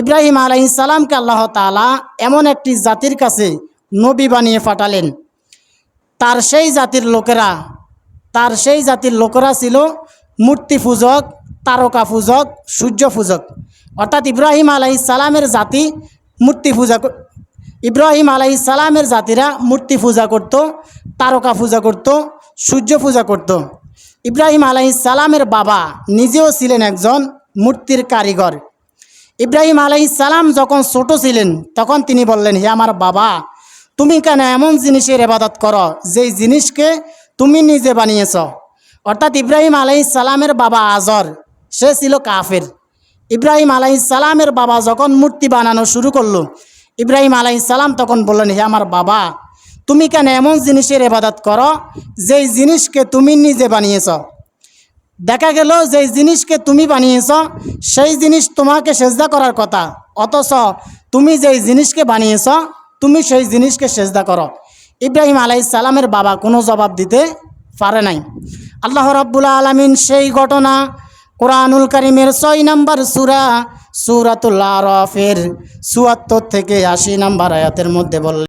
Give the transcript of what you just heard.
ইব্রাহিম আলাইহিস সালামকে আল্লাহ তাআলা এমন একটি জাতির কাছে নবী বানিয়ে পাঠালেন। তার সেই জাতির লোকেরা ছিল মূর্তি পূজক, তারকা পূজক, সূর্য পূজক। অর্থাৎ ইব্রাহিম আলাইহিস সালামের জাতি মূর্তি পূজা ইব্রাহিম আলাইহিস সালামের জাতিরা মূর্তি পূজা করত, তারকা পূজা করত, সূর্য পূজা করত। ইব্রাহিম আলাইহিস সালামের বাবা নিজেও ছিলেন একজন মূর্তির কারিগর। ইব্রাহিম আলাইহিস সালাম যখন ছোট ছিলেন তখন তিনি বললেন, হে আমার বাবা, তুমি কেন এমন জিনিসের ইবাদত করো যেই জিনিসকে তুমি নিজে বানিয়েছ। অর্থাৎ ইব্রাহিম আলাইহিস সালামের বাবা আজর, সে ছিল কাফের। ইব্রাহিম আলাইহিস সালামের বাবা যখন মূর্তি বানানো শুরু করলো, ইব্রাহিম আলাইহিস সালাম তখন বললেন, হে আমার বাবা, তুমি কেন এমন জিনিসের ইবাদত করো যেই জিনিসকে তুমি নিজে বানিয়েছ। দেখা গেল যেই জিনিসকে তুমি বানিয়েছ সেই জিনিস তোমাকে সেজদা করার কথা, অথচ তুমি যেই জিনিসকে বানিয়েছ তুমি সেই জিনিসকে সেজদা করো। ইব্রাহিম আলাইহিস সালামের বাবা কোনো জবাব দিতে পারে নাই। আল্লাহ রাব্বুল আলামিন সেই ঘটনা কোরআনুল কারীমের 6 নম্বর সূরা সূরাতুল আরাফের ৭৪ থেকে ৮০ নম্বর আয়াতের মধ্যে বললেন।